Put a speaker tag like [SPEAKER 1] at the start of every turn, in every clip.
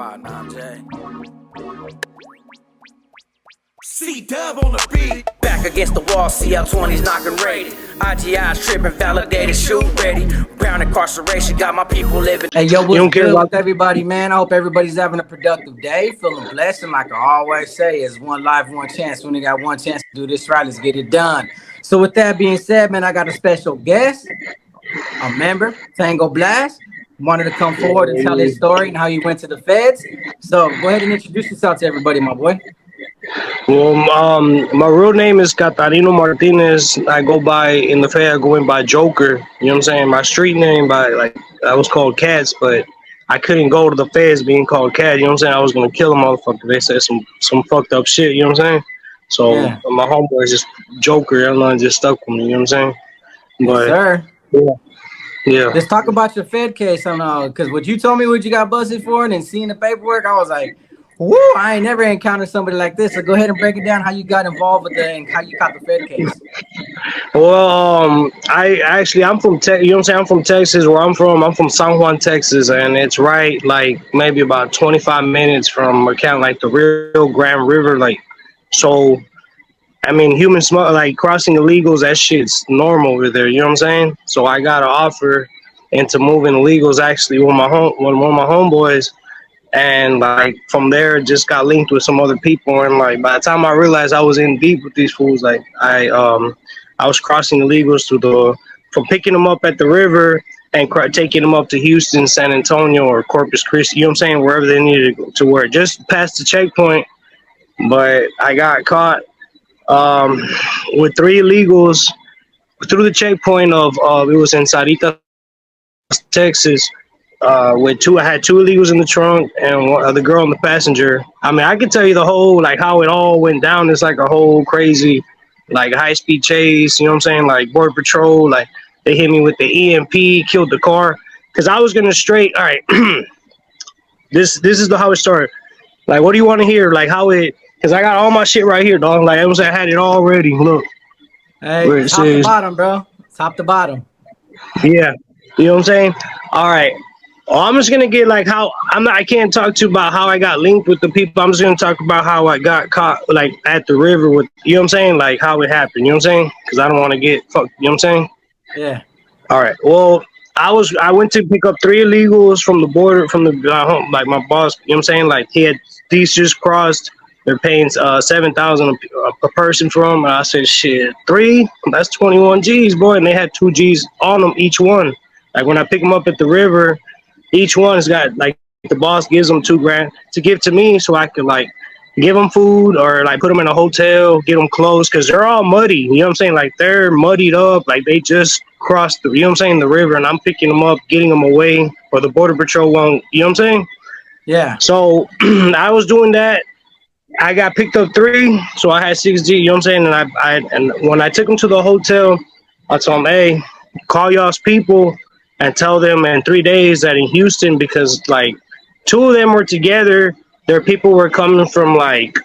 [SPEAKER 1] about now, Jay. C-Dub on the beat. Back against the wall, CL20's knocking rated. IGI's tripping, validated, shoot ready. Brown incarceration, got my people living.
[SPEAKER 2] Hey, yo, what's good with everybody, man? I hope everybody's having a productive day, feeling blessed. And like I always say, it's one life, one chance. We only got one chance to do this right. Let's get it done. So with that being said, man, I got a special guest, a member, Tango Blast. Wanted to come forward and tell his story and how he went to the feds. So go ahead and introduce yourself to everybody, my boy.
[SPEAKER 3] Well, my real name is Catarino Martinez. I go by in the Fed, I go in by Joker. You know what I'm saying? My street name I was called Cats, but I couldn't go to the feds being called Cat. You know what I'm saying? I was gonna kill a motherfucker. They said some fucked up shit. You know what I'm saying? So my homeboy is just Joker. Everyone just stuck with me. You know what I'm saying?
[SPEAKER 2] Yes, sir.
[SPEAKER 3] Yeah.
[SPEAKER 2] Let's talk about your Fed case on because what you told me what you got busted for and then seeing the paperwork, I was like, woo, I ain't never encountered somebody like this. So go ahead and break it down how you got involved with and how you caught the Fed case.
[SPEAKER 3] Well, I'm from you know what I'm saying? I'm from Texas. Where I'm from San Juan, Texas, and it's right like maybe about 25 minutes from like the Rio Grande River. Like, so I mean, human smuggle, like crossing illegals, that shit's normal over there. You know what I'm saying? So I got an offer into moving illegals actually with one of my homeboys, and like from there just got linked with some other people. And like by the time I realized I was in deep with these fools, like I was crossing illegals from picking them up at the river and taking them up to Houston, San Antonio, or Corpus Christi. You know what I'm saying? Wherever they needed to go to, where just past the checkpoint. But I got caught with 3 illegals through the checkpoint of it was in Sarita, Texas. With I had 2 illegals in the trunk and the girl on the passenger. I mean, I could tell you the whole like how it all went down. It's like a whole crazy, like high speed chase. You know what I'm saying? Like border patrol. Like they hit me with the EMP, killed the car because I was gonna straight. All right, this is how it started. Like, what do you want to hear? Like how it. Cause I got all my shit right here, dog. Like I had it all ready. Look,
[SPEAKER 2] hey, top to bottom, bro. Top to bottom.
[SPEAKER 3] Yeah, you know what I'm saying. All right. Well, I'm just gonna get like how I can't talk to you about how I got linked with the people. I'm just gonna talk about how I got caught like at the river with. You know what I'm saying? Like how it happened. You know what I'm saying? Because I don't want to get fucked. You know what I'm saying?
[SPEAKER 2] Yeah.
[SPEAKER 3] All right. Well, I went to pick up 3 illegals from the border from the home. Like my boss. You know what I'm saying? Like these just crossed. They're paying $7,000 a person for them. And I said, shit, 3? That's 21 G's, boy. And they had 2 G's on them, each one. Like when I pick them up at the river, each one has got like the boss gives them $2,000 to give to me, so I could like give them food or like put them in a hotel, get them clothes, because they're all muddy. You know what I'm saying? Like they're muddied up, like they just crossed the, you know what I'm saying, the river, and I'm picking them up, getting them away, or the border patrol won't. You know what I'm saying?
[SPEAKER 2] Yeah.
[SPEAKER 3] So I was doing that. I got picked up 3, so I had 6G, you know what I'm saying? And when I took them to the hotel, I told them, hey, call y'all's people and tell them in 3 days that in Houston, because like 2 of them were together, their people were coming from like,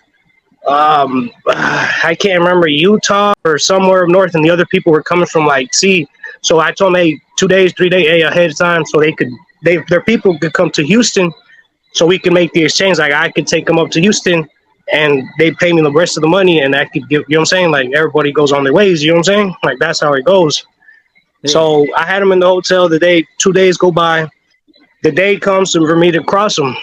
[SPEAKER 3] I can't remember, Utah or somewhere up north, and the other people were coming from like So I told them, hey, 2 days, 3 days, hey, ahead of time, so their people could come to Houston, so we could make the exchange. Like I could take them up to Houston, and they pay me the rest of the money, and I could give, you know what I'm saying? Like everybody goes on their ways, you know what I'm saying? Like that's how it goes. Yeah. So I had them in the hotel. 2 days go by. The day comes for me to cross them.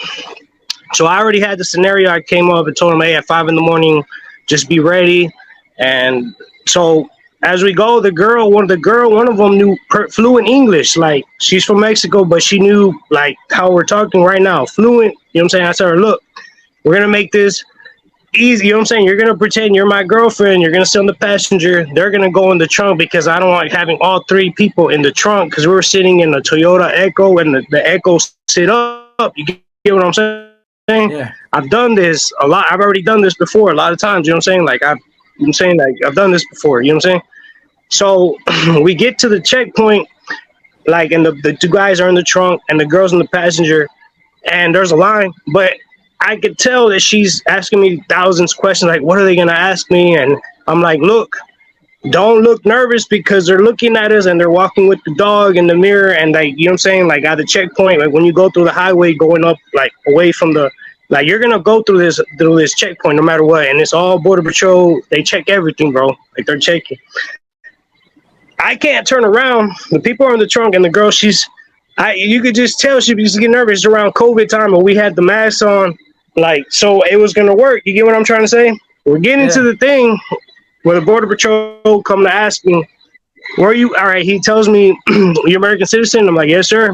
[SPEAKER 3] So I already had the scenario. I came up and told them, hey, at 5 a.m, just be ready. And so as we go, one of them fluent English. Like she's from Mexico, but she knew like how we're talking right now, fluent. You know what I'm saying? I told her, look, we're gonna make this easy. You know what I'm saying? You're gonna pretend you're my girlfriend. You're gonna sit on the passenger. They're gonna go in the trunk, because I don't like having all 3 people in the trunk, because we were sitting in the Toyota Echo, and the Echo sit up. You get what I'm saying?
[SPEAKER 2] Yeah.
[SPEAKER 3] I've done this a lot. I've already done this before a lot of times. You know what I'm saying? Like I've done this before. You know what I'm saying? So we get to the checkpoint, like, and the 2 guys are in the trunk, and the girl's in the passenger, and there's a line, but I could tell that she's asking me thousands of questions, like, what are they going to ask me? And I'm like, look, don't look nervous because they're looking at us and they're walking with the dog in the mirror and like you know what I'm saying, like at the checkpoint, like when you go through the highway going up like away from the like you're gonna go through this checkpoint no matter what, and it's all border patrol. They check everything, bro. Like they're checking. I can't turn around. The people are in the trunk and the girl, you could just tell she was getting nervous around COVID time and we had the masks on, like so it was gonna work. You get what I'm trying to say? We're getting to
[SPEAKER 2] Yeah.
[SPEAKER 3] the thing where the border patrol come to ask me, "Where are you?" All right, he tells me, "You're American citizen." I'm like, "Yes, sir."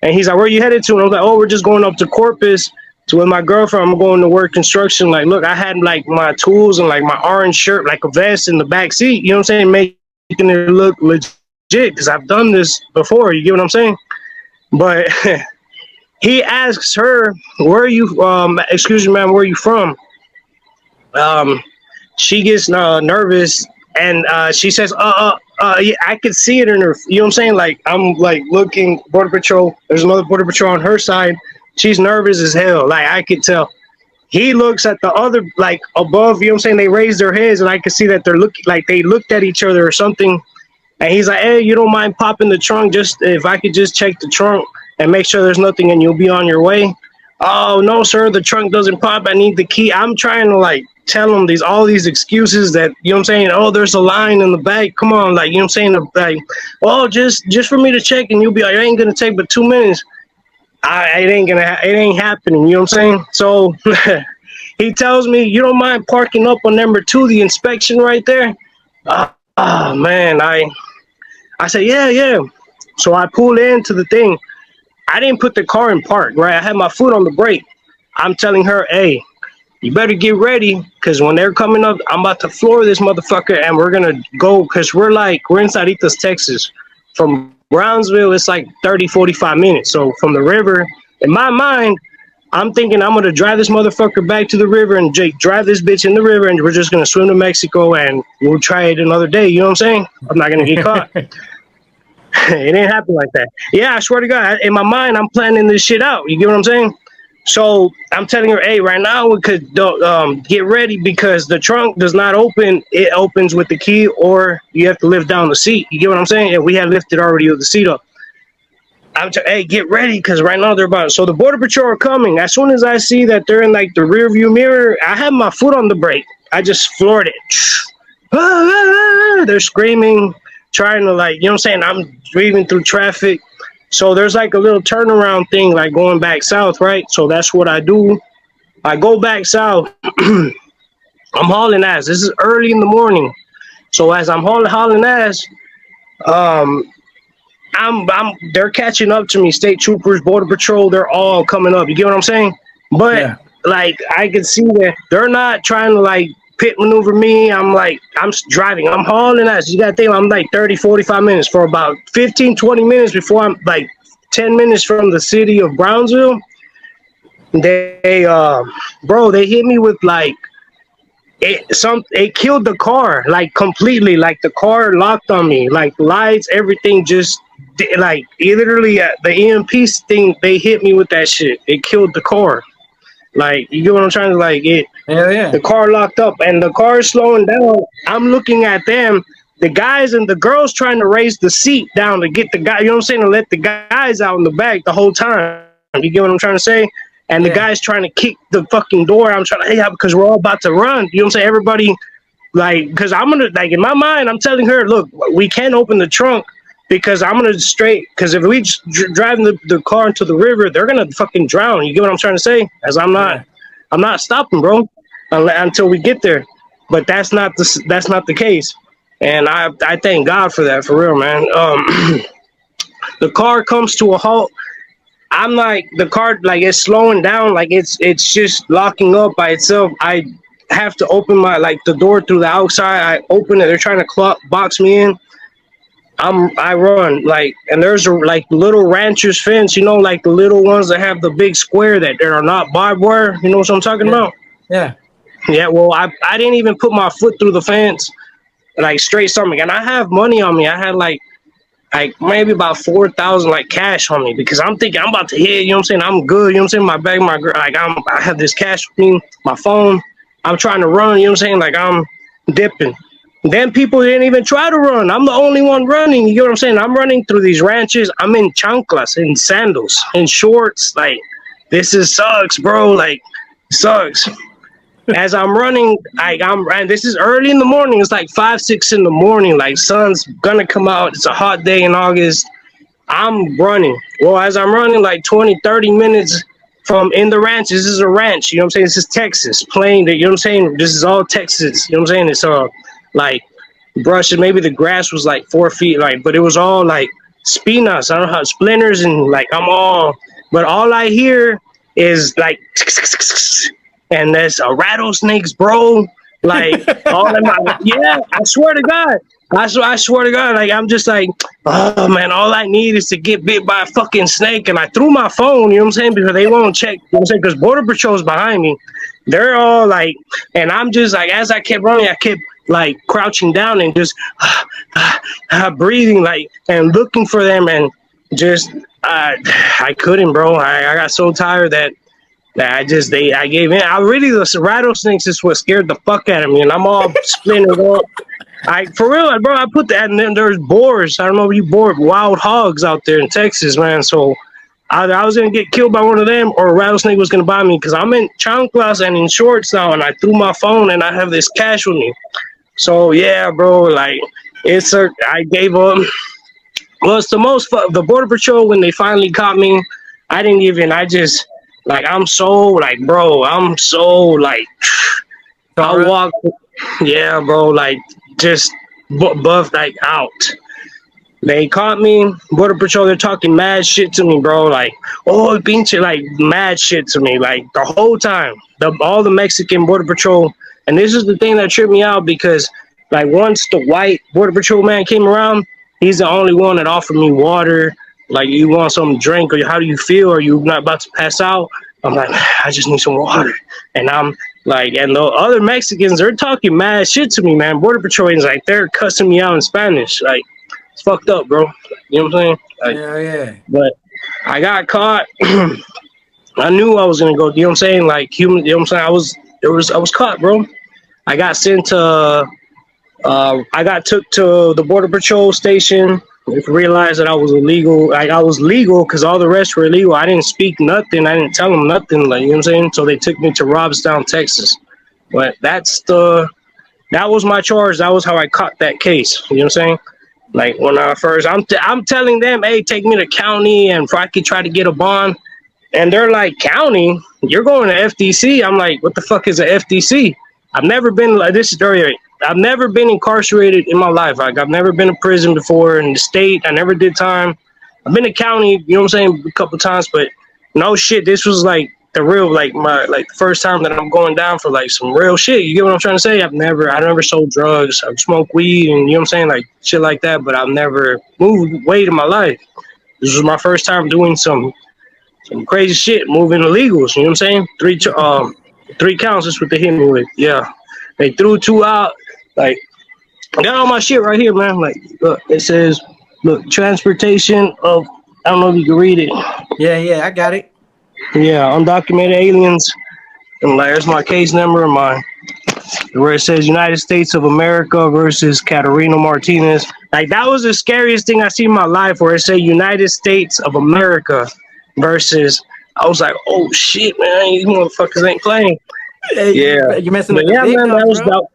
[SPEAKER 3] And he's like, "Where are you headed to?" And I'm like, "Oh, we're just going up to Corpus to with my girlfriend. I'm going to work construction." Like, look, I had like my tools and like my orange shirt, like a vest in the back seat. You know what I'm saying? Making it look legit because I've done this before. You get what I'm saying? But he asks her, "Where are you? Excuse me, ma'am. Where are you from?" Um, she gets nervous and she says, yeah, I could see it in her. You know what I'm saying? Like I'm like looking border patrol. There's another border patrol on her side. She's nervous as hell. Like I could tell. He looks at the other like above. You know what I'm saying? They raise their heads and I could see that they're looking like they looked at each other or something. And he's like, "Hey, you don't mind popping the trunk? Just if I could just check the trunk and make sure there's nothing, and you'll be on your way." "Oh no, sir, the trunk doesn't pop. I need the key." I'm trying to like tell him all these excuses that you know what I'm saying. "Oh, there's a line in the back. Come on, like you know what I'm saying. Like, oh, just for me to check, and you'll be like, it ain't gonna take but 2 minutes. It ain't happening. You know what I'm saying?" So he tells me, "You don't mind parking up on number 2, the inspection right there?" Oh man, I said, "Yeah, yeah." So I pull into the thing. I didn't put the car in park, right? I had my foot on the brake. I'm telling her, "Hey, you better get ready because when they're coming up, I'm about to floor this motherfucker and we're going to go because we're in Saritas, Texas. From Brownsville, it's like 30, 45 minutes. So from the river, in my mind, I'm thinking I'm going to drive this motherfucker back to the river and drive this bitch in the river and we're just going to swim to Mexico and we'll try it another day." You know what I'm saying? I'm not going to get caught. It didn't happen like that. Yeah, I swear to God, in my mind, I'm planning this shit out. You get what I'm saying? So I'm telling her, "Hey, right now we could get ready because the trunk does not open. It opens with the key, or you have to lift down the seat." You get what I'm saying? And we had lifted already the seat up. Hey, get ready because right now they're about. So the border patrol are coming. As soon as I see that they're in like the rear view mirror, I have my foot on the brake. I just floored it. They're screaming, trying to like, you know what I'm saying? I'm driving through traffic. So there's like a little turnaround thing, like going back south, right? So that's what I do. I go back south. I'm hauling ass. This is early in the morning. So as I'm hauling ass, um, they're catching up to me. State troopers, border patrol, they're all coming up. You get what I'm saying? But
[SPEAKER 2] Yeah.
[SPEAKER 3] like I can see that they're not trying to like pit maneuver me. I'm driving. I'm hauling ass. You got to think I'm like 30, 45 minutes for about 15, 20 minutes before I'm like 10 minutes from the city of Brownsville. They hit me with like it killed the car like completely. Like the car locked on me, like lights, everything just like literally the EMP thing. They hit me with that shit. It killed the car. Like you get what I'm trying to like it.
[SPEAKER 2] Hell yeah.
[SPEAKER 3] The car locked up and the car is slowing down. I'm looking at them, the guys and the girls trying to raise the seat down to get the guy. You know what I'm saying? To let the guys out in the back the whole time. You get what I'm trying to say? And the guy's trying to kick the fucking door. I'm trying to, hey, because we're all about to run. You know what I'm saying? Everybody, like, because I'm going to, like, in my mind, I'm telling her, look, we can't open the trunk because I'm going to because if we drive the car into the river, they're going to fucking drown. You get what I'm trying to say? As I'm not stopping, bro, until we get there. But that's not the case. And I thank God for that, for real, man. The car comes to a halt. I'm like, the car, like, it's slowing down, like it's just locking up by itself. I have to open the door through the outside. I open it. They're trying to box me in. I run, like, and there's a like little rancher's fence, you know, like the little ones that have the big square that are not barbed wire. You know what I'm talking about?
[SPEAKER 2] Yeah.
[SPEAKER 3] Yeah. Well, I didn't even put my foot through the fence, like straight something, and I have money on me. I had like maybe about 4,000 like cash on me because I'm thinking I'm about to hit, you know what I'm saying? I'm good, you know what I'm saying? My bag, I have this cash with me, my phone. I'm trying to run, you know what I'm saying? Like I'm dipping. Then people didn't even try to run. I'm the only one running. You know what I'm saying? I'm running through these ranches. I'm in chanclas, in sandals, in shorts. Like, this is sucks, bro. Like, sucks. As I'm running, and this is early in the morning. It's like 5, 6 in the morning. Like, sun's gonna come out. It's a hot day in August. I'm running. Well, as I'm running, like 20, 30 minutes from in the ranch. This is a ranch. You know what I'm saying? This is Texas. Plain. You know what I'm saying? This is all Texas. You know what I'm saying? It's like brush, and maybe the grass was like 4 feet, like, but it was all like spinas. I don't know how splinters, and like but all I hear is like, and there's rattlesnakes, bro. Like all in my, yeah, I swear to God. I swear to God, like I'm just like, oh man, all I need is to get bit by a fucking snake. And I threw my phone, you know what I'm saying? Because they won't check, you know what I'm saying? Because Border Patrol's behind me. They're all like, and I'm just like, as I kept running, I kept like crouching down and just breathing, like, and looking for them. And just, I couldn't, bro. I got so tired that I gave in. The rattlesnakes is what scared the fuck out of me. And I'm all splintered up. For real, bro, I put that, and then there's boars. I don't know if you board wild hogs out there in Texas, man. So either I was gonna get killed by one of them, or a rattlesnake was gonna buy me, because I'm in chanclas and in shorts now, and I threw my phone, and I have this cash with me. So yeah, bro, like I gave up. Well, it's the Border Patrol, when they finally caught me. I just like, I'm so like, bro, I'm so like, I walk, yeah, bro, like just buffed like out. They caught me, Border Patrol. They're talking mad shit to me, bro. Like, oh, pinche, like mad shit to me, like the whole time. All the Mexican Border Patrol, and this is the thing that tripped me out, because like once the white Border Patrol man came around, he's the only one that offered me water. Like, you want some drink, or how do you feel? Are you not about to pass out? I'm like, I just need some water. And I'm like, and the other Mexicans, they're talking mad shit to me, man. Border Patrol is like, they're cussing me out in Spanish. Like, it's fucked up, bro. You know what I'm saying? Like,
[SPEAKER 2] yeah.
[SPEAKER 3] But I got caught. I knew I was gonna go. You know what I'm saying? Like, human. You know what I'm saying? I was caught, bro. I got sent to. I got took to the Border Patrol station. Realized that I was illegal. Like, I was legal because all the rest were illegal. I didn't speak nothing. I didn't tell them nothing. Like, you know what I'm saying? So they took me to Robstown, Texas. But that was my charge. That was how I caught that case. You know what I'm saying? Like, when I first, I'm telling them, hey, take me to county, and if I could try to get a bond. And they're like, county? You're going to FDC? I'm like, what the fuck is a FDC? I've never been like this story. I've never been incarcerated in my life. Like, I've never been to prison before in the state. I never did time. I've been to county, you know what I'm saying, a couple times, but no shit. This was like the real, like the first time that I'm going down for like some real shit. You get what I'm trying to say? I never sold drugs. I've smoked weed, and you know what I'm saying, like shit like that. But I've never moved weight in my life. This was my first time doing some crazy shit, moving illegals. You know what I'm saying? 3 counts is what they hit me with. Yeah, they threw 2 out. Like, I got all my shit right here, man. Like, look, it says, look, transportation of, I don't know if you can read it.
[SPEAKER 2] Yeah, I got it.
[SPEAKER 3] Yeah, undocumented aliens. And like, there's my case number and where it says United States of America versus Caterina Martinez. Like, that was the scariest thing I seen in my life, where it said United States of America versus, I was like, oh shit, man, you motherfuckers ain't playing.
[SPEAKER 2] Hey,
[SPEAKER 3] Yeah.
[SPEAKER 2] you messing
[SPEAKER 3] But
[SPEAKER 2] with
[SPEAKER 3] yeah,
[SPEAKER 2] the
[SPEAKER 3] man,
[SPEAKER 2] victims, bro.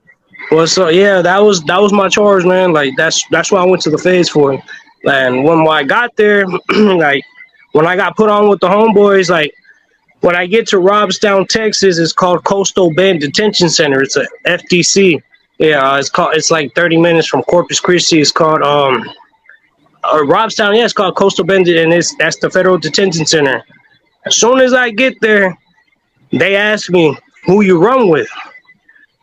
[SPEAKER 3] Well, so yeah, that was my charge, man. Like, that's what I went to the feds for. And when I got there, like, when I got put on with the homeboys, like, when I get to Robstown, Texas, it's called Coastal Bend Detention Center. It's a FDC. Yeah, it's like 30 minutes from Corpus Christi. It's called Robstown. Yeah, it's called Coastal Bend, and that's the federal detention center. As soon as I get there, they ask me, who you run with?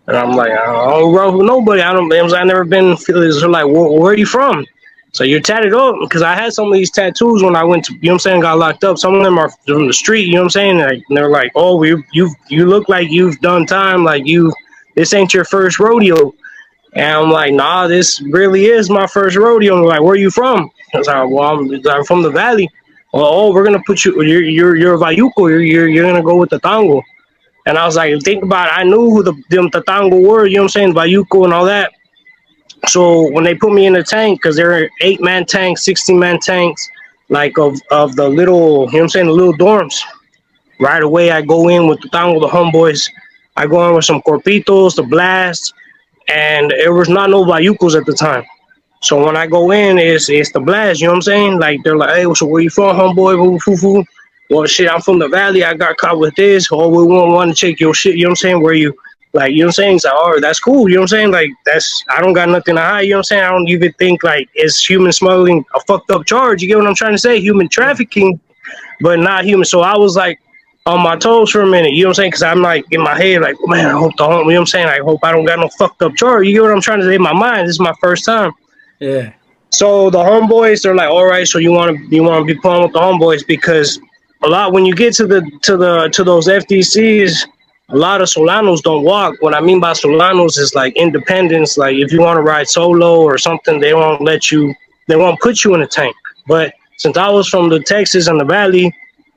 [SPEAKER 3] And I'm like, I don't run with nobody. I never been. So like, where are you from? So you're tatted up, because I had some of these tattoos when I went to, you know what I'm saying, got locked up. Some of them are from the street, you know what I'm saying? Like, they're like, oh, you look like you've done time. Like, this ain't your first rodeo. And I'm like, nah, this really is my first rodeo. And like, where are you from? I was like, well, I'm from the valley. Well, oh, we're gonna put you. You're a Vayuco. You're gonna go with the Tango. And I was like, think about it. I knew who them Tango were. You know what I'm saying? Vayuco and all that. So when they put me in the tank, because they're 8-man tanks, 16-man tanks, like of the little, you know what I'm saying, the little dorms. Right away, I go in with the Tango, the homeboys. I go in with some corpitos, the blast, and there was not no bayucos at the time. So when I go in, it's the blast. You know what I'm saying? Like they're like, hey, so where you from, homeboy? Woo, foo, foo. Well, shit, I'm from the valley. I got caught with this. Oh, we want to check your shit. You know what I'm saying? Where you like? You know what I'm saying? So, oh, that's cool. You know what I'm saying? Like that's I don't got nothing to hide. You know what I'm saying? I don't even think like it's human smuggling a fucked up charge. You get what I'm trying to say? Human
[SPEAKER 2] Yeah.
[SPEAKER 3] trafficking, but not human. So I was like on my toes for a minute. You know what I'm saying? Because I'm like in my head, like, man, I hope the home. You know what I'm saying? I hope I don't got no fucked up charge. You get what I'm trying to say? In my mind, this is my first time.
[SPEAKER 2] Yeah.
[SPEAKER 3] So the homeboys, they're like, all right, so you want to be playing with the homeboys because a lot when you get to those FDCs, a lot of Solanos don't walk. What I mean by Solanos is like independence. Like if you want to ride solo or something, they won't let you. They won't put you in a tank. But since I was from the Texas and the Valley,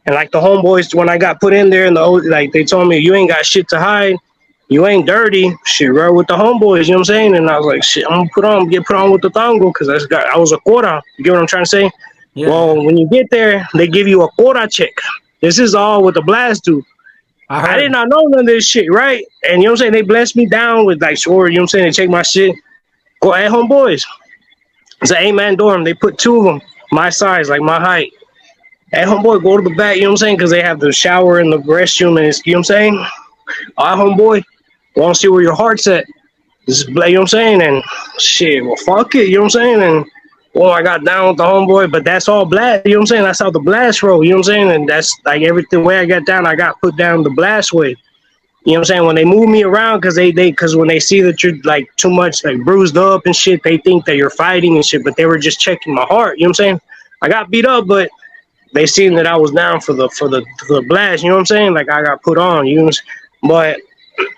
[SPEAKER 3] and like the homeboys, when I got put in there, and like they told me you ain't got shit to hide. You ain't dirty. Shit, right with the homeboys, you know what I'm saying? And I was like, shit, I'm gonna get put on with the Tango because I was a quota. You get what I'm trying to say?
[SPEAKER 2] Yeah.
[SPEAKER 3] Well,
[SPEAKER 2] Yeah.
[SPEAKER 3] when you get there, they give you a quota check. This is all what the blast do.
[SPEAKER 2] I
[SPEAKER 3] I did
[SPEAKER 2] heard.
[SPEAKER 3] not know none of this shit, right? And you know what I'm saying? They blessed me down with like sure, you know what I'm saying? They check my shit. Go at homeboys. It's an 8-man dorm. They put 2 of them my size, like my height. Hey, homeboy, go to the back, you know what I'm saying? Because they have the shower and the restroom, and it's, you know what I'm saying? All right, homeboy, want to see where your heart's at. This is, you know what I'm saying? And shit, well, fuck it, you know what I'm saying? And well, I got down with the homeboy, but that's all blast, you know what I'm saying? That's how the blast roll, you know what I'm saying? And that's like everything way I got down, I got put down the blast way. You know what I'm saying? When they move me around, because when they see that you're like too much like bruised up and shit, they think that you're fighting and shit, but they were just checking my heart. You know what I'm saying? I got beat up, but they seen that I was down for the blast. You know what I'm saying? Like I got put on. You know, but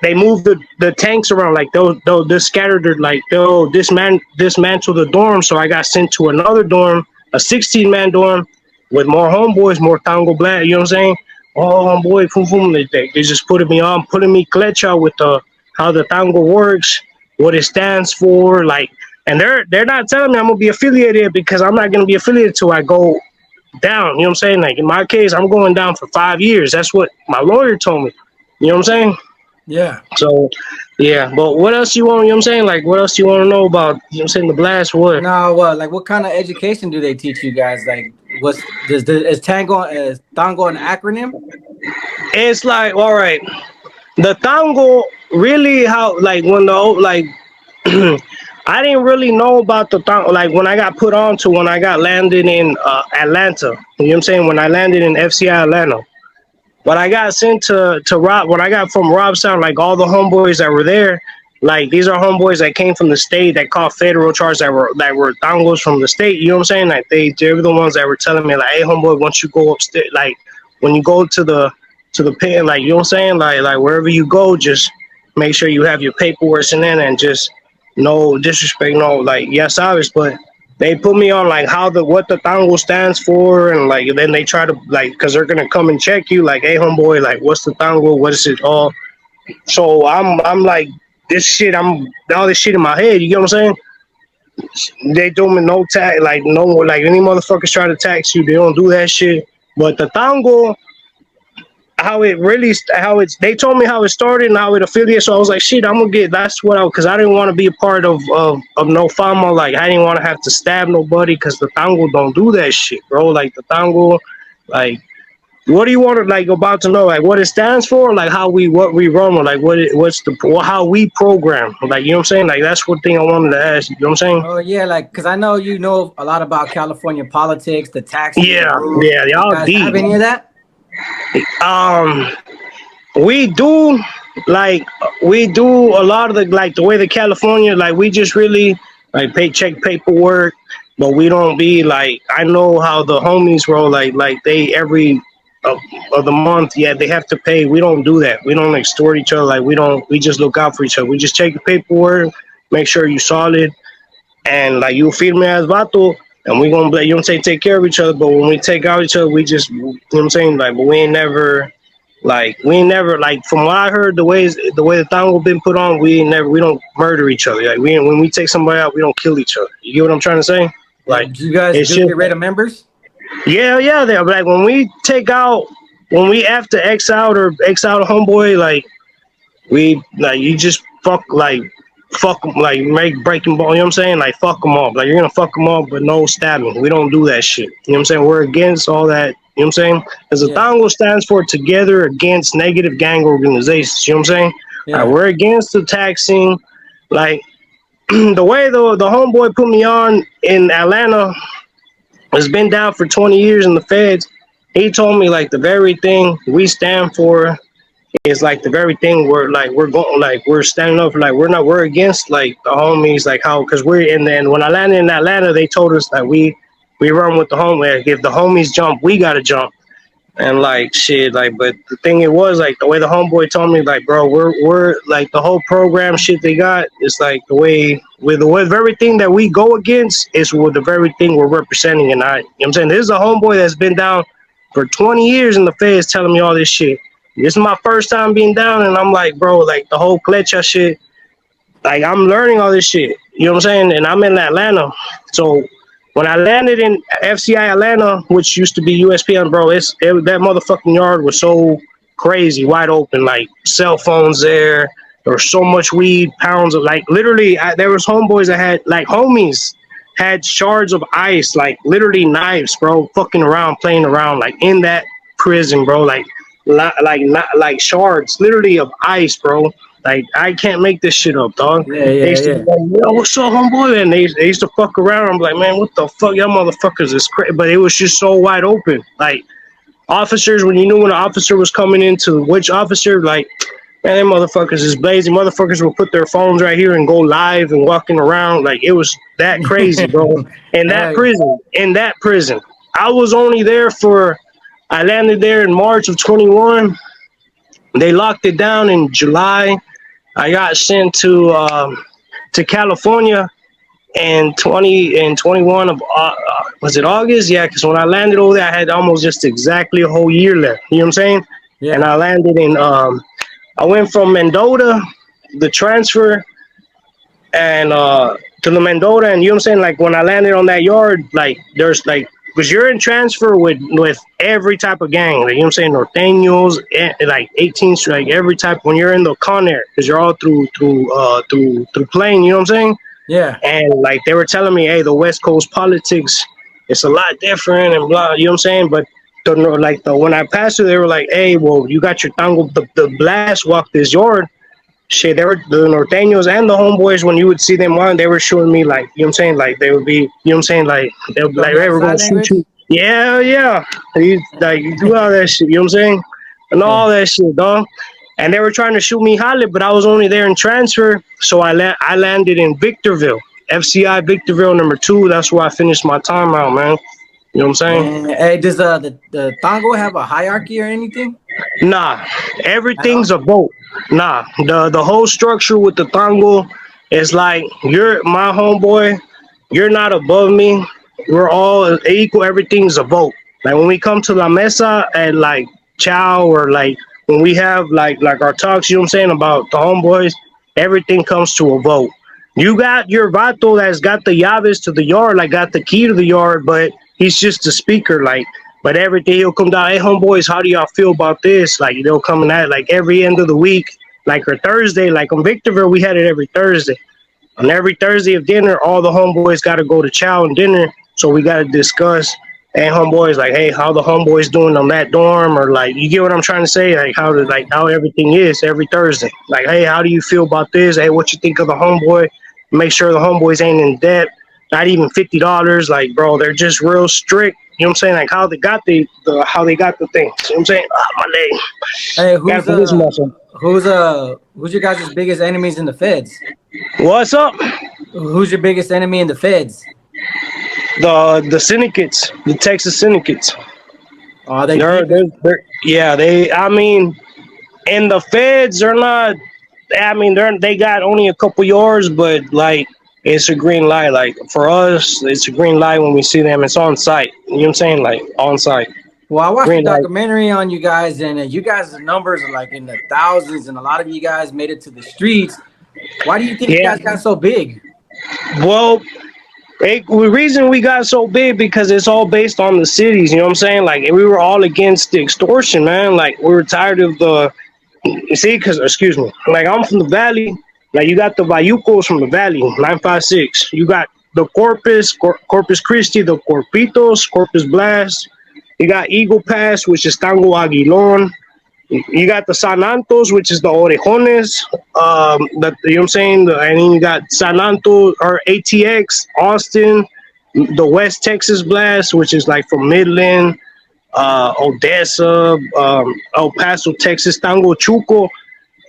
[SPEAKER 3] they moved the tanks around. Like they'll just scattered like they'll dismantle the dorm. So I got sent to another dorm, a 16-man dorm with more homeboys, more Tango Black. You know what I'm saying? Oh, homeboy, boom, boom. They just putting me clecha with the how the Tango works, what it stands for, like. And they're not telling me I'm gonna be affiliated because I'm not gonna be affiliated till I go down. You know what I'm saying? Like in my case, I'm going down for 5 years. That's what my lawyer told me. You know what I'm saying?
[SPEAKER 2] Yeah.
[SPEAKER 3] So, yeah. But what else you want? You know what I'm saying? Like, what else you want to know about? You know what I'm saying? The blast. What?
[SPEAKER 2] Now, like, what kind of education do they teach you guys? Like, is Tango an acronym?
[SPEAKER 3] It's like, all right. The tango really how like when the like I didn't really know about the tango like when I got put on to when I got landed in Atlanta. You know what I'm saying? When I landed in FCI Atlanta. But I got sent to Rob when I got from Robstown, like all the homeboys that were there, like these are homeboys that came from the state that caught federal charges that were tangos from the state. You know what I'm saying? Like they were the ones that were telling me like, hey homeboy, once you go upstairs, like when you go to the pit, like you know what I'm saying, like wherever you go, just make sure you have your paperwork in there and just no disrespect, no like yes obvious, but they put me on like how the what the tango stands for and like then they try to like because they're gonna come and check you like hey homeboy like what's the tango what is it all so I'm like this shit I'm all this shit in my head you get what I'm saying they do me no tax like no like any motherfuckers try to tax you they don't do that shit but the tango how it really how it's they told me how it started and how it affiliated so I was like shit I'm gonna get that's what I because I didn't want to be a part of no fama like I didn't want to have to stab nobody because the tango don't do that shit bro like the tango like what do you want to like about to know like what it stands for like how we what we run with like what's the how we program like you know what I'm saying like that's one thing I wanted to ask you know what I'm saying
[SPEAKER 2] Oh yeah, like because I know you know a lot about California politics, the taxes, the
[SPEAKER 3] yeah
[SPEAKER 2] rules.
[SPEAKER 3] yeah
[SPEAKER 2] You
[SPEAKER 3] y'all
[SPEAKER 2] guys
[SPEAKER 3] deep
[SPEAKER 2] have any of that?
[SPEAKER 3] um we do like we do a lot of the like the way the California like we just really like pay check paperwork, but we don't be like I know how the homies roll like they every of, of the month yeah they have to pay. We don't do that. We don't extort each other. Like we just look out for each other. We just check the paperwork, make sure you solid, and like you feel me as vato. And we gonna you know what I'm saying take care of each other. But when we take out each other, we just you know what I'm saying like but we ain't never Like we ain't never like from what I heard the way the Tango been put on, we don't murder each other. Like when we take somebody out, we don't kill each other. You get what I'm trying to say?
[SPEAKER 2] Yeah,
[SPEAKER 3] Like
[SPEAKER 2] do you guys
[SPEAKER 3] it's
[SPEAKER 2] do
[SPEAKER 3] just
[SPEAKER 2] get rid of members?
[SPEAKER 3] yeah. They like when we take out when we have to X out or X out a homeboy, like we like you just fuck 'em, like make breaking ball. You know what I'm saying? Like fuck them up. Like you're gonna fuck them up, but no stabbing. We don't do that shit. You know what I'm saying? We're against all that. You know what I'm saying? Because the
[SPEAKER 2] Yeah,
[SPEAKER 3] Tango stands for Together Against Negative Gang Organizations. You know what I'm saying? All right,
[SPEAKER 2] yeah,
[SPEAKER 3] we're against the taxing. Like the way the homeboy put me on in Atlanta has been down for 20 years in the feds. He told me like the very thing we stand for is like the very thing we're going like we're standing up for like we're against like the homies like how because we're and then when I landed in Atlanta they told us that we run with the home like if the homies jump we gotta jump and like shit like but the thing it was like the way the homeboy told me like bro we're like the whole program shit they got is like the way with the very thing that we go against is with the very thing we're representing and I you know what I'm saying this is a homeboy that's been down for 20 years in the feds telling me all this shit. This is my first time being down and I'm like bro like the whole Klecha shit like I'm learning all this shit. You know what I'm saying? And I'm in Atlanta. So when I landed in FCI Atlanta, which used to be USPN, bro, that motherfucking yard was so crazy, wide open, like cell phones there. There was so much weed, pounds of like literally. There was homeboys that had like homies had shards of ice, like literally knives, bro, fucking around, playing around, like in that prison, bro, like not like shards, literally of ice, bro. Like I can't make this shit up, dog.
[SPEAKER 2] yeah,
[SPEAKER 3] They
[SPEAKER 2] yeah,
[SPEAKER 3] used to be
[SPEAKER 2] yeah.
[SPEAKER 3] like, "Yo, what's up, homeboy?" And they used to fuck around. I'm like, "Man, what the fuck, y'all motherfuckers is crazy." But it was just so wide open. Like officers, when you knew when an officer was coming into which officer, like, man, them motherfuckers is blazing. Motherfuckers will put their phones right here and go live and walking around. Like it was that crazy, bro.
[SPEAKER 2] Hell yeah.
[SPEAKER 3] In that prison, I was only there for. I landed there in March of 21. They locked it down in July. I got sent to California in 21 of was it August? Yeah, because when I landed over there, I had almost just exactly a whole year left. You know what I'm saying? And
[SPEAKER 2] Yeah.
[SPEAKER 3] I landed in I went from Mendota, the transfer, and to the Mendota, and you know what I'm saying? Like when I landed on that yard, like there's like because you're in transfer with every type of gang, like, you know what I'm saying, norteños, like 18th Street, like every type. When you're in the Con Air, because you're all through plane, you know what I'm saying?
[SPEAKER 2] Yeah.
[SPEAKER 3] And like they were telling me, hey, the West Coast politics, it's a lot different and blah, you know what I'm saying? But when I passed through, they were like, hey, well, you got your tango, the blast walk this yard. Shit, they were the norteños and the homeboys. When you would see them on, they were showing me like, you know what I'm saying, like they would be, you know what I'm saying, like they would be like,
[SPEAKER 2] Showing
[SPEAKER 3] hey,
[SPEAKER 2] that
[SPEAKER 3] we're gonna
[SPEAKER 2] side
[SPEAKER 3] shoot
[SPEAKER 2] language?
[SPEAKER 3] you. Yeah, yeah. You do all that shit. You know what I'm saying, and
[SPEAKER 2] Yeah.
[SPEAKER 3] all that shit, dog. And they were trying to shoot me Holly, but I was only there in transfer, so I landed in Victorville, FCI Victorville #2. That's where I finished my time out, man. You know what I'm saying?
[SPEAKER 2] And hey, does the Tango have a hierarchy or anything
[SPEAKER 3] Nah,
[SPEAKER 2] at all?
[SPEAKER 3] everything's a vote. Nah, the whole structure with the tango is like you're my homeboy. You're not above me. We're all equal. Everything's a vote. Like when we come to la mesa and like chow or like when we have like our talks, you know what I'm saying, about the homeboys, everything comes to a vote. You got your vato that's got the llaves to the yard, like got the key to the yard, but he's just a speaker, like. But every day he'll come down, hey homeboys, how do y'all feel about this? Like they'll come in at like every end of the week, like or Thursday, like on Victorville, we had it every Thursday. On every Thursday of dinner, all the homeboys got to go to chow and dinner. So we got to discuss, hey, homeboys, like, hey, how the homeboys doing on that dorm? Or like, you get what I'm trying to say?
[SPEAKER 2] Yeah.
[SPEAKER 3] How everything is every Thursday. Like, hey, how do you feel about this? Hey, what you think of the homeboy? Make sure the homeboys ain't in debt. Not even $50. Like, bro, they're just real strict. You know what I'm saying? Like how they got how they got the things. You know what I'm saying? Ah, my leg.
[SPEAKER 2] Hey,
[SPEAKER 3] Got it for this muscle.
[SPEAKER 2] who's your guys' biggest enemies in the feds?
[SPEAKER 3] What's up?
[SPEAKER 2] Who's your biggest enemy in the feds?
[SPEAKER 3] The syndicates, the Texas syndicates.
[SPEAKER 2] Oh, they
[SPEAKER 3] They're,
[SPEAKER 2] keep it.
[SPEAKER 3] they're, they're yeah, they I mean and the feds are not I mean they got only a couple yards, but like it's a green light. Like for us, it's a green light when we see them. It's on site. You know what I'm saying? Like on site.
[SPEAKER 2] Well, I watched a
[SPEAKER 3] Green light.
[SPEAKER 2] documentary on you guys, and you guys' numbers are like in the thousands, and a lot of you guys made it to the streets. Why do you think you
[SPEAKER 3] Yeah.
[SPEAKER 2] guys got so big?
[SPEAKER 3] Well, the reason we got so big because it's all based on the cities. You know what I'm saying? Like we were all against the extortion, man. Like we were tired of the. You see, because excuse me, like I'm from the valley. Like you got the Bayucos from the valley, 956. You got the Corpus Christi, the Corpitos, Corpus Blast. You got Eagle Pass, which is Tango Aguilon. You got the San Antos, which is the Orejones. You know what I'm saying? And then you got San Antos or ATX, Austin, the West Texas Blast, which is like from Midland, Odessa, El Paso, Texas, Tango Chuco,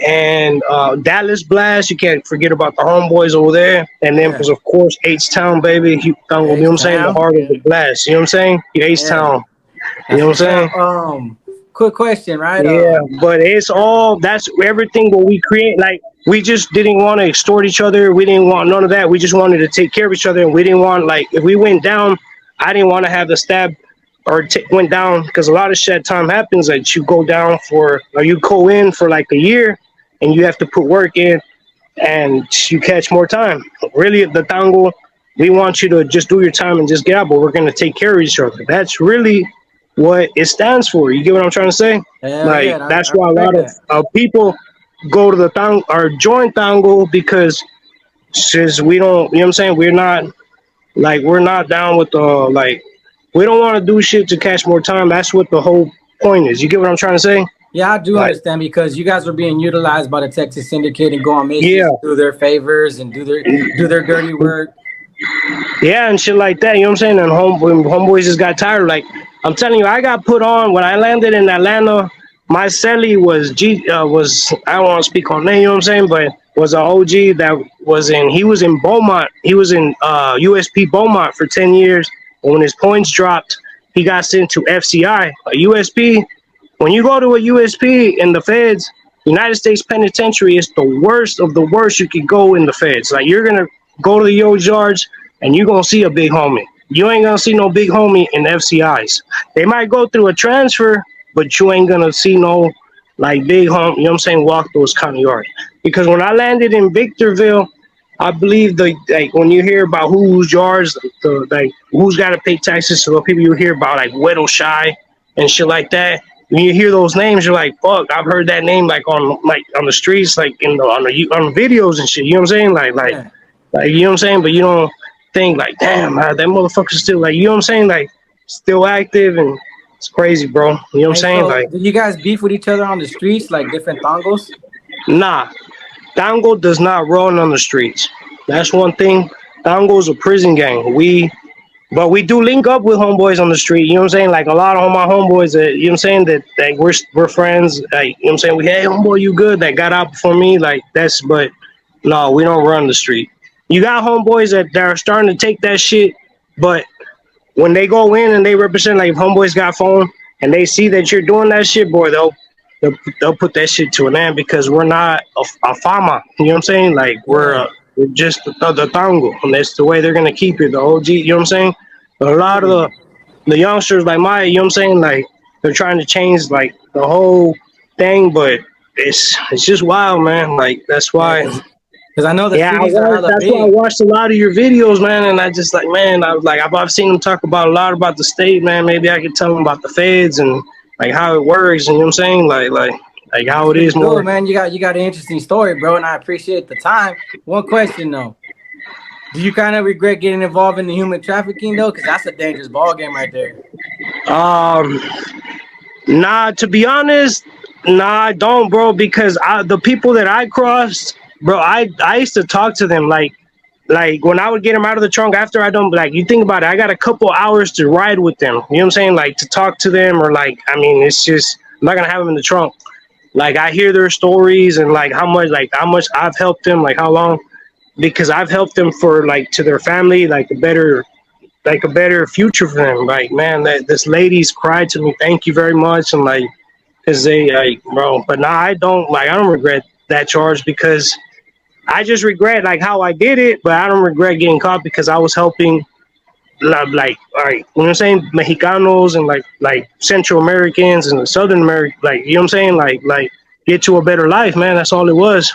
[SPEAKER 3] and Dallas Blast. You can't forget about the homeboys over there. And then,
[SPEAKER 2] Yeah,
[SPEAKER 3] of course, H Town, baby. Tango, you know what
[SPEAKER 2] H
[SPEAKER 3] I'm saying? The
[SPEAKER 2] Town.
[SPEAKER 3] heart of
[SPEAKER 2] Yeah,
[SPEAKER 3] the blast. You know what I'm saying? H
[SPEAKER 2] yeah,
[SPEAKER 3] Town. You
[SPEAKER 2] that's
[SPEAKER 3] know what
[SPEAKER 2] what's
[SPEAKER 3] I'm saying?
[SPEAKER 2] up. Quick question, right?
[SPEAKER 3] Yeah, but it's all that's everything what we create. Like we just didn't want to extort each other. We didn't want none of that. We just wanted to take care of each other, and we didn't want like if we went down, I didn't want to have the stab or went down because a lot of shit time happens that you go down for or you go in for like a year, and you have to put work in, and you catch more time. Really, the tango, we want you to just do your time and just get out, but we're gonna take care of each other. That's really what it stands for. You get what I'm trying to say?
[SPEAKER 2] Hell yeah,
[SPEAKER 3] Like that's
[SPEAKER 2] I
[SPEAKER 3] why a
[SPEAKER 2] respect
[SPEAKER 3] lot of
[SPEAKER 2] that.
[SPEAKER 3] people go to the tango or join tango because since we don't, you know what I'm saying? We're not down with the like we don't want to do shit to catch more time. That's what the whole point is. You get what I'm trying to say?
[SPEAKER 2] Yeah, I do
[SPEAKER 3] Like
[SPEAKER 2] understand because you guys were being utilized by the Texas Syndicate and go on
[SPEAKER 3] yeah,
[SPEAKER 2] missions and do their favors and do their dirty work.
[SPEAKER 3] yeah, and shit like that. You know what I'm saying? And homeboys just got tired. Like I'm telling you, I got put on when I landed in Atlanta. My celly was I don't want to speak on name. You know what I'm saying? But was an OG that was in. He was in Beaumont. He was in USP Beaumont for 10 years. And when his points dropped, he got sent to FCI. A USP. When you go to a USP in the feds, United States Penitentiary is the worst of the worst you could go in the feds. Like you're gonna go to the old yards and you're gonna see a big homie. You ain't gonna see no big homie in FCIs. They might go through a transfer, but you ain't gonna see no like big home. You know what I'm saying? Walk those kind of yards. Because when I landed in Victorville, I believe the like when you hear about whose yards, the like who's got to pay taxes to the people you hear about like Weddle Shy and shit like that. When you hear those names, you're like, "Fuck!" I've heard that name like on the streets, like in the on videos and shit. You know what I'm saying?
[SPEAKER 2] Yeah.
[SPEAKER 3] Like you know what I'm saying. But you don't think like, "Damn, that motherfucker's still like," you know what I'm saying? Like still active and it's crazy, bro. You know what I'm
[SPEAKER 2] Hey,
[SPEAKER 3] saying?
[SPEAKER 2] so
[SPEAKER 3] Like,
[SPEAKER 2] do you guys beef with each other on the streets like different tangos?
[SPEAKER 3] nah, Tango does not run on the streets. That's one thing. Tango's a prison gang. But we do link up with homeboys on the street. You know what I'm saying? Like a lot of my homeboys that you know what I'm saying that we're friends. Like, you know what I'm saying? We hey homeboy, you good? That got out before me. Like that's but no, we don't run the street. You got homeboys that are starting to take that shit, but when they go in and they represent like if homeboys got phone and they see that you're doing that shit, boy, they'll, they'll put that shit to an end because we're not a fama. You know what I'm saying? Like
[SPEAKER 2] Yeah.
[SPEAKER 3] we're just the tango, and that's the way they're gonna keep it. The OG. You know what I'm saying? But a lot of
[SPEAKER 2] Yeah.
[SPEAKER 3] the youngsters like my, you know what I'm saying? Like they're trying to change like the whole thing, but it's just wild, man. Like that's
[SPEAKER 2] Yeah,
[SPEAKER 3] why.
[SPEAKER 2] because I know the
[SPEAKER 3] Yeah, I
[SPEAKER 2] cities are
[SPEAKER 3] watched.
[SPEAKER 2] hella
[SPEAKER 3] That's why I
[SPEAKER 2] big.
[SPEAKER 3] watched a lot of your videos, man. And I just like, man, I was like, I've seen them talk about a lot about the state, man. Maybe I could tell them about the feds and like how it works, and you know what I'm saying, like
[SPEAKER 2] That's
[SPEAKER 3] how it
[SPEAKER 2] pretty
[SPEAKER 3] is
[SPEAKER 2] cool,
[SPEAKER 3] more.
[SPEAKER 2] man. You got an interesting story, bro, and I appreciate the time. One question though. Do you kind of regret getting involved in the human trafficking though? Because that's a dangerous ball game right there.
[SPEAKER 3] Um, nah, to be honest, nah, I don't, bro. Because the people that I crossed, bro, I used to talk to them like when I would get them out of the trunk after I don't like you think about it, I got a couple hours to ride with them. You know what I'm saying? Like to talk to them or like I mean, it's just I'm not gonna have them in the trunk. Like I hear their stories and like how much I've helped them, like how long because I've helped them for like to their family, like a better future for them. Like man, that this lady's cried to me, thank you very much, and like because they like bro. But now I don't regret that charge because I just regret like how I did it, but I don't regret getting caught because I was helping like all right, you know what I'm saying, Mexicanos and like Central Americans and the Southern American, like you know what I'm saying, like get to a better life, man. That's all it was.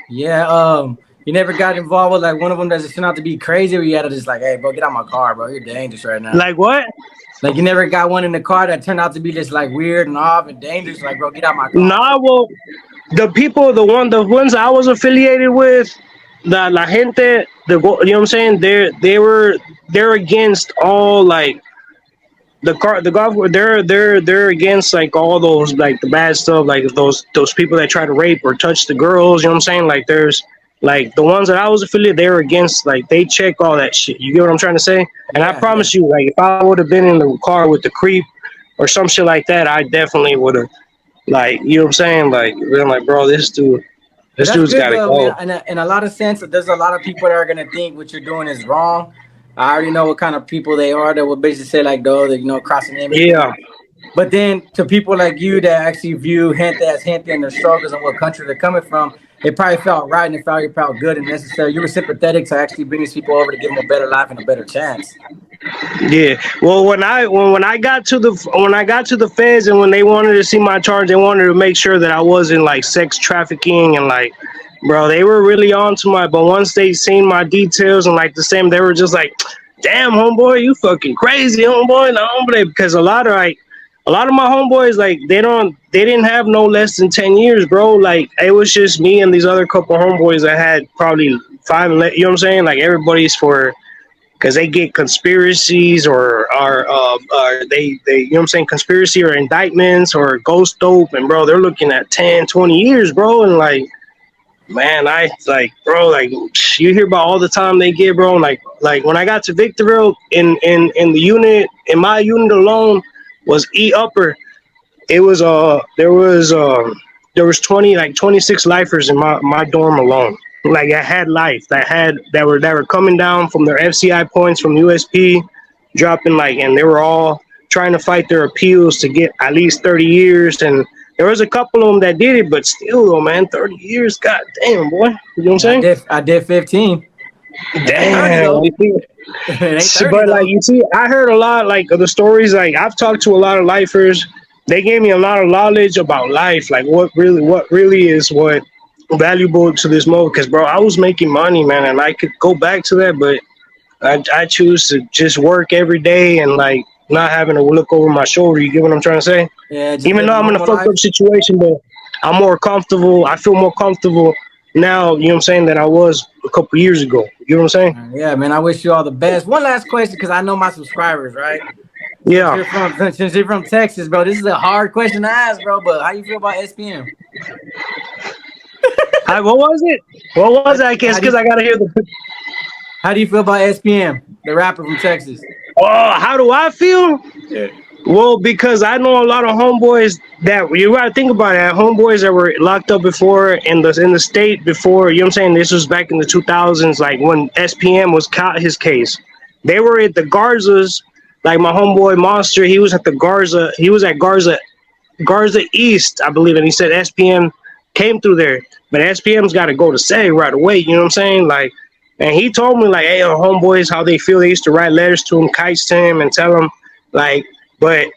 [SPEAKER 2] Yeah. You never got involved with like one of them that just turned out to be crazy, or you had to just like, hey, bro, get out my car, bro. You're dangerous right now.
[SPEAKER 3] Like what?
[SPEAKER 2] Like you never got one in the car that turned out to be just like weird and off and dangerous. Like, bro, get out my car.
[SPEAKER 3] Nah, well, the ones I was affiliated with, la gente, you know what I'm saying, they're against all like the golf. They're against like all those like the bad stuff, like those people that try to rape or touch the girls. You know what I'm saying? Like there's like the ones that I was affiliated, they're against, like they check all that shit. You get what I'm trying to say? And I
[SPEAKER 2] Yeah, yeah.
[SPEAKER 3] promise you, like if I would have been in the car with the creep or some shit like that, I definitely would have, like, you know what I'm saying? Like been like, bro,
[SPEAKER 2] But
[SPEAKER 3] this
[SPEAKER 2] that's
[SPEAKER 3] dude's
[SPEAKER 2] good
[SPEAKER 3] gotta
[SPEAKER 2] though.
[SPEAKER 3] go.
[SPEAKER 2] In a lot of sense, there's a lot of people that are gonna think what you're doing is wrong. I already know what kind of people they are that will basically say like, "Though that crossing the in
[SPEAKER 3] Yeah.
[SPEAKER 2] between." But then to people like you that actually view gente as gente and their struggles and what country they're coming from, it probably felt right and it felt good and necessary. You were sympathetic to actually bring these people over to give them a better life and a better chance.
[SPEAKER 3] Yeah. Well, when I got to the feds and when they wanted to see my charge, they wanted to make sure that I wasn't like sex trafficking and like, bro, they were really on to my. But once they seen my details and like the same, they were just like, damn, homeboy, you fucking crazy, homeboy, no, hombre. Because a lot of my homeboys, like they didn't have no less than 10 years, bro. Like it was just me and these other couple homeboys that had probably five. You know what I'm saying? Like everybody's for, because they get conspiracies or they you know what I'm saying, conspiracy or indictments or ghost dope, and bro, they're looking at 10, 20 years, bro. And like, man, I like, bro, like you hear about all the time they get, bro. Like when I got to Victorville, in the unit, in my unit alone was E upper. It was there was 20, like 26 lifers in my dorm alone. Like I had life that were coming down from their FCI points from USP, dropping like, and they were all trying to fight their appeals to get at least 30 years. And there was a couple of them that did it, but still though, man, 30 years, god damn, boy. You know what I'm
[SPEAKER 2] Yeah,
[SPEAKER 3] saying?
[SPEAKER 2] I did 15. It ain't 30
[SPEAKER 3] Damn.
[SPEAKER 2] though. It ain't 30
[SPEAKER 3] But like
[SPEAKER 2] though.
[SPEAKER 3] you see, I heard a lot like of the stories. Like I've talked to a lot of lifers. They gave me a lot of knowledge about life, like what really is what valuable to this moment. Because bro, I was making money, man, and I could go back to that, but I choose to just work every day and like not having to look over my shoulder. You get what I'm trying to say?
[SPEAKER 2] Yeah, just
[SPEAKER 3] Even
[SPEAKER 2] live
[SPEAKER 3] though
[SPEAKER 2] a
[SPEAKER 3] I'm in a
[SPEAKER 2] normal
[SPEAKER 3] fucked
[SPEAKER 2] life.
[SPEAKER 3] up situation, but I'm more comfortable. I feel more comfortable now. You know what I'm saying? Than I was a couple years ago. You know what I'm saying?
[SPEAKER 2] Yeah, man. I wish you all the best. One last question, because I know my subscribers, right? Since
[SPEAKER 3] Yeah.
[SPEAKER 2] you're from since you're from Texas, bro, this is a hard question to ask, bro. But how you feel about SPM?
[SPEAKER 3] What was it? What was it? I guess
[SPEAKER 2] How do
[SPEAKER 3] because
[SPEAKER 2] you,
[SPEAKER 3] I gotta hear the.
[SPEAKER 2] how do you feel about SPM, the rapper from Texas?
[SPEAKER 3] Oh, how do I feel?
[SPEAKER 2] Yeah.
[SPEAKER 3] Well, because I know a lot of homeboys that you gotta think about it. Homeboys that were locked up before in the state before. You know what I'm saying? This was back in the 2000s, like when SPM was caught his case. They were at the Garzas. Like my homeboy Monster, he was at the Garza. He was at Garza East, I believe, and he said SPM came through there, but SPM's got to go to say right away. You know what I'm saying? Like, and he told me like, hey, homeboys, how they feel. They used to write letters to him, kites to him, and tell him like, but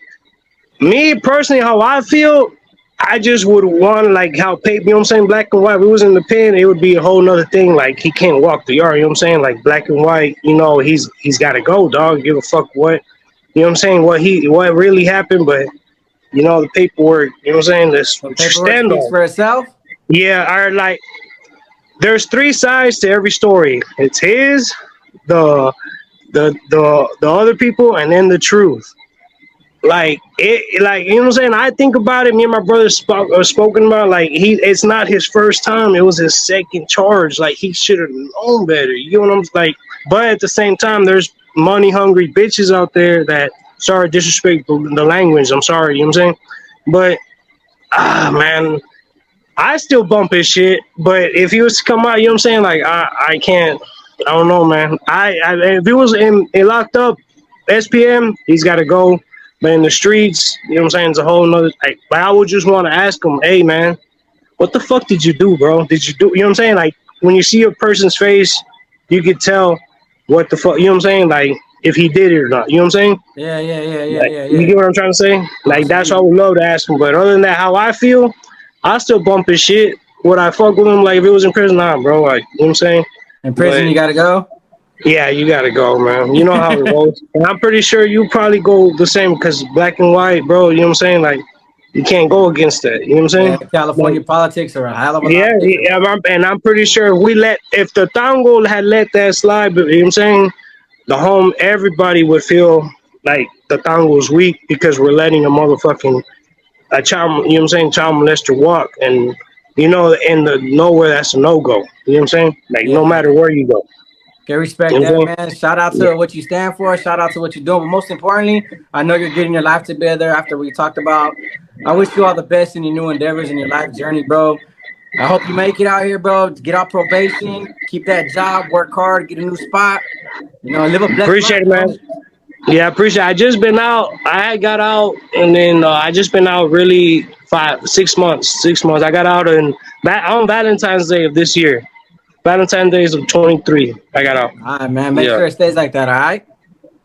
[SPEAKER 3] me personally, how I feel, I just would want like how paper, you know what I'm saying, black and white. If it was in the pen, it would be a whole nother thing. Like he can't walk the yard, you know what I'm saying? Like black and white, you know, he's got to go, dog. Give a fuck what, you know what I'm saying? What really happened, but you know the paperwork, you know what I'm saying? That's
[SPEAKER 2] The
[SPEAKER 3] what you
[SPEAKER 2] paperwork
[SPEAKER 3] stand
[SPEAKER 2] speaks
[SPEAKER 3] on.
[SPEAKER 2] for itself.
[SPEAKER 3] Yeah, I like. There's three sides to every story. It's his, the the other people, and then the truth. Like it, like you know what I'm saying. I think about it. Me and my brother spoken about like it's not his first time. It was his second charge. Like he should have known better. You know what I'm like. But at the same time, there's money hungry bitches out there that sorry disrespect the language. I'm sorry. You know what I'm saying. But man, I still bump his shit. But if he was to come out, you know what I'm saying. Like I can't. I don't know, man. If he was in locked up, SPM, he's got to go. But in the streets, you know what I'm saying, it's a whole nother. Like, I would just want to ask him, hey, man, what the fuck did you do, bro? Did you do, you know what I'm saying? Like, when you see a person's face, you could tell what the fuck, you know what I'm saying? Like, if he did it or not. You know what I'm saying? Like, you get what I'm trying to say? Like, that's what I would love to ask him. But other than that, how I feel, I still bump his shit. Would I fuck with him? Like, if it was in prison, nah, bro. Like, you know what I'm saying?
[SPEAKER 2] In prison,
[SPEAKER 3] But
[SPEAKER 2] you gotta go.
[SPEAKER 3] yeah, you gotta go, man. You know how it goes. And I'm pretty sure you probably go the same because black and white, bro. You know what I'm saying? Like, you can't go against that. You know what I'm
[SPEAKER 2] Yeah,
[SPEAKER 3] saying? Like,
[SPEAKER 2] California politics are a hell of a
[SPEAKER 3] yeah,
[SPEAKER 2] lot different.
[SPEAKER 3] yeah, and I'm pretty sure if the Tango had let that slide, you know what I'm saying? Everybody would feel like the Tango was weak because we're letting a child, you know what I'm saying, child molester walk. And, you know, in the nowhere, that's a no-go. You know what I'm saying? Like, no
[SPEAKER 2] Yeah.
[SPEAKER 3] matter where you go.
[SPEAKER 2] Okay, respect
[SPEAKER 3] You know
[SPEAKER 2] that,
[SPEAKER 3] what I'm
[SPEAKER 2] man. Shout out
[SPEAKER 3] saying?
[SPEAKER 2] to what you stand for. Shout out to what you're doing. But most importantly, I know you're getting your life together after we talked about. I wish you all the best in your new endeavors in your life journey, bro. I hope you make it out here, bro. Get out probation, keep that job, work hard, get a new spot. You know, live a blessed
[SPEAKER 3] Appreciate
[SPEAKER 2] life,
[SPEAKER 3] it,
[SPEAKER 2] bro.
[SPEAKER 3] man. Yeah, I appreciate it. I just been out. I got out, and then I just been out really 6 months. 6 months. I got out on Valentine's Day of this year. Valentine's Day of 23. I got out.
[SPEAKER 2] All right, man. Make
[SPEAKER 3] Yeah.
[SPEAKER 2] sure it stays like that, all right?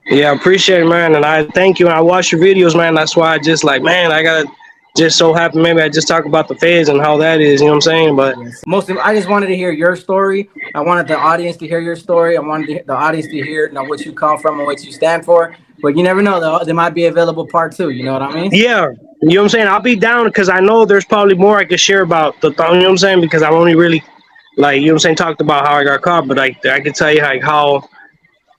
[SPEAKER 3] Yeah, I appreciate it, man. And I thank you. And I watch your videos, man. That's why I just like, man, I gotta just so happen maybe I just talk about the feds and how that is, you know what I'm saying? But
[SPEAKER 2] Yes. I just wanted to hear your story. I wanted the audience to hear your story. I wanted the audience to hear, you know, what you come from and what you stand for. But you never know, though. There might be available part two. You know what I mean?
[SPEAKER 3] yeah, you know what I'm saying? I'll be down because I know there's probably more I could share about you know what I'm saying? Because I've only really like, you know what I'm saying, talked about how I got caught, but like I can tell you like how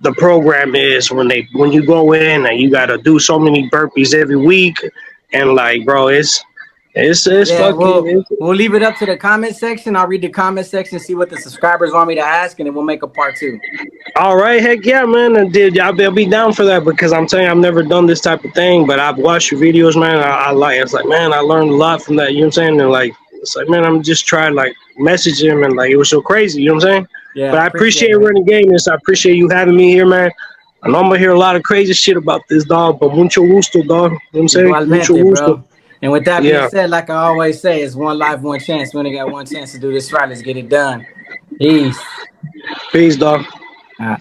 [SPEAKER 3] the program is when you go in and you gotta do so many burpees every week and like bro, it's
[SPEAKER 2] Yeah,
[SPEAKER 3] fucking
[SPEAKER 2] we'll leave it up to the comment section. I'll read the comment section, see what the subscribers want me to ask, and then we'll make a part two.
[SPEAKER 3] all right, heck yeah, man. And dude, I'll be down for that because I'm telling you, I've never done this type of thing, but I've watched your videos, man. I like it's like, man, I learned a lot from that, you know what I'm saying? And like it's like, man, I'm just trying like message him and like it was so crazy, you know what I'm saying?
[SPEAKER 2] Yeah,
[SPEAKER 3] But I
[SPEAKER 2] appreciate
[SPEAKER 3] appreciate
[SPEAKER 2] it.
[SPEAKER 3] running games. I appreciate you having me here, man. I know I'm gonna hear a lot of crazy shit about this dog, but mucho gusto, dog. You know what I'm saying? Mucho
[SPEAKER 2] Igualmente,
[SPEAKER 3] gusto.
[SPEAKER 2] bro. And with that being
[SPEAKER 3] Yeah.
[SPEAKER 2] said, like I always say, it's one life, one chance. We only got one chance to do this right. Let's get it done. Peace.
[SPEAKER 3] Peace, dog.
[SPEAKER 2] All right.